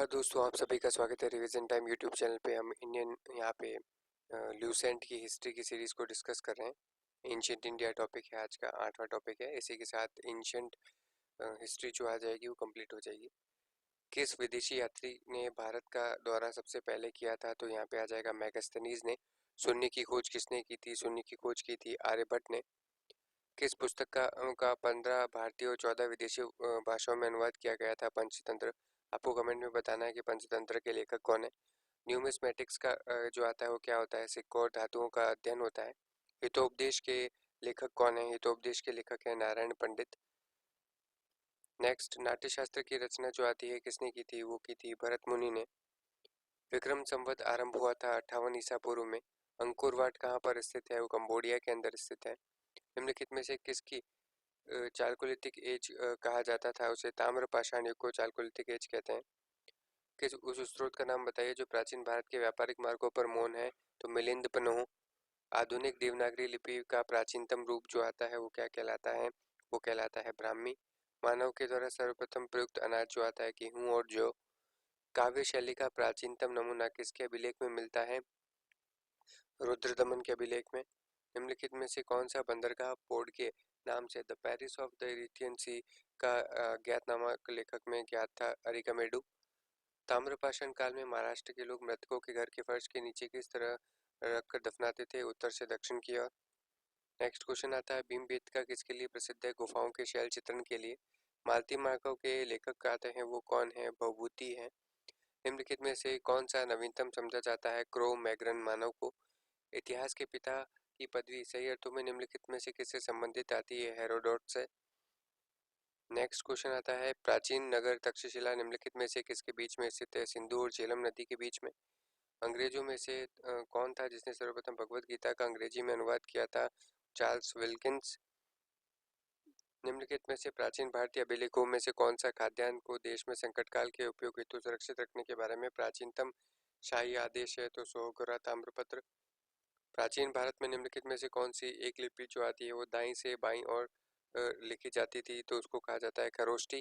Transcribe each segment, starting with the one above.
दोस्तों, आप सभी का स्वागत है रिवीजन टाइम यूट्यूब चैनल पे। हम इंडियन यहाँ पे ल्यूसेंट की हिस्ट्री की सीरीज़ को डिस्कस कर रहे हैं। एंशियंट इंडिया टॉपिक है आज का 8वां टॉपिक है। इसी के साथ एंशियंट हिस्ट्री जो आ जाएगी वो कंप्लीट हो जाएगी। किस विदेशी यात्री ने भारत का दौरा सबसे पहले किया था? तो यहाँ पे आ जाएगा मैगस्थनीज ने। शून्य की खोज किसने की थी? शून्य की खोज की थी आर्यभट्ट ने। किस पुस्तक का 15 भारतीय और 14 विदेशी भाषाओं में अनुवाद किया गया था? पंचतंत्र। आपको कमेंट में बताना है कि पंचतंत्र के लेखक कौन है। न्यूमिस्मेटिक्स का जो आता है वो क्या होता है? सिक्कों और धातुओं का अध्ययन होता है। हितोपदेश के लेखक कौन है? हितोपदेश के लेखक है नारायण पंडित। नेक्स्ट, नाट्यशास्त्र की रचना जो आती है किसने की थी? वो की थी भरत मुनि ने। विक्रम संवत आरंभ हुआ था 58 ईसा पूर्व में। अंकुरवाट कहाँ पर स्थित है? वो कंबोडिया के अंदर स्थित है। निम्नलिखित में से किसकी चालकोलिथिक एज कहा जाता था? उसे ताम्र पाषाण युग को चालकोलिथिक एज कहते हैं। किस उस स्रोत का नाम बताइए जो प्राचीन भारत के व्यापारिक मार्गों पर मौन है? तो मिलिंद पन्हु। आधुनिक देवनागरी लिपि का प्राचीनतम रूप जो आता है वो क्या कहलाता है? वो कहलाता है ब्राह्मी। मानव के द्वारा सर्वप्रथम प्रयुक्त अनाज जो आता है गेहूं और जौ। काव्य शैली का प्राचीनतम नमूना किसके अभिलेख में मिलता है? रुद्रदमन के अभिलेख में। निम्नलिखित में से कौन सा बंदरगाह पोर्ट के नाम से द पेरिस ऑफ द इरिथियन सी का ज्ञातनामा लेखक में ज्ञात था? अरिकामेडू। ताम्रपाषाण काल में महाराष्ट्र के लोग मृतकों के घर के फर्श के नीचे किस तरह रखकर दफनाते थे? उत्तर से दक्षिण की ओर। नेक्स्ट क्वेश्चन आता है भीमबेटका किसके लिए प्रसिद्ध है? गुफाओं के शैल चित्रण के लिए। मालती मार्कोव के लेखक आते हैं वो कौन है? भवभूति है। निम्नलिखित में से कौन सा नवीनतम समझा जाता है क्रो मैग्रन मानव को? इतिहास के पिता की पदवी सही अर्थों में निम्नलिखित में से किससे संबंधित आती है? हेरोडोट से। नेक्स्ट क्वेश्चन आता है प्राचीन नगर तक्षशिला निम्नलिखित में से किसके बीच में स्थित है? सिंधु और झेलम नदी के बीच में। अंग्रेजों में से कौन था जिसने सर्वप्रथम भगवत गीता का अंग्रेजी में अनुवाद किया था? Charles Wilkins. निम्नलिखित में से प्राचीन भारतीय अभिलेखों में से कौन सा खाद्यान्न को देश में संकट काल के उपयोग हेतु सुरक्षित रखने के बारे में प्राचीनतम शाही आदेश है? तो सोहगरा ताम्रपत्र। प्राचीन भारत में निम्नलिखित में से कौन सी एक लिपि जो आती है वो दाईं से बाईं और लिखी जाती थी? तो उसको कहा जाता है खरोष्टी।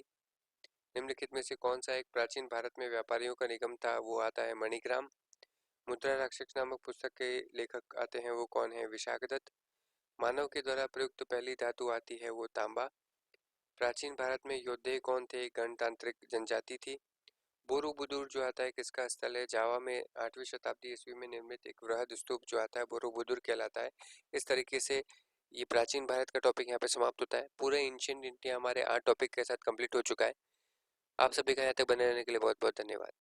निम्नलिखित में से कौन सा एक प्राचीन भारत में व्यापारियों का निगम था? वो आता है मणिग्राम। मुद्रा राक्षस नामक पुस्तक के लेखक आते हैं वो कौन है? विशाखदत्त। मानव के द्वारा प्रयुक्त पहली धातु आती है वो तांबा। प्राचीन भारत में योद्धे कौन थे? गणतांत्रिक जनजाति थी। बोरोबुदुर जो आता है किसका स्थल है? जावा में 8वीं शताब्दी ईस्वी में निर्मित एक वृहद स्तूप जो आता है बोरोबुदुर कहलाता है। इस तरीके से ये प्राचीन भारत का टॉपिक यहाँ पे समाप्त होता है। पूरे एंशिएंट इंडिया हमारे 8 टॉपिक के साथ कंप्लीट हो चुका है। आप सभी का यहाँ तक बने रहने के लिए बहुत बहुत धन्यवाद।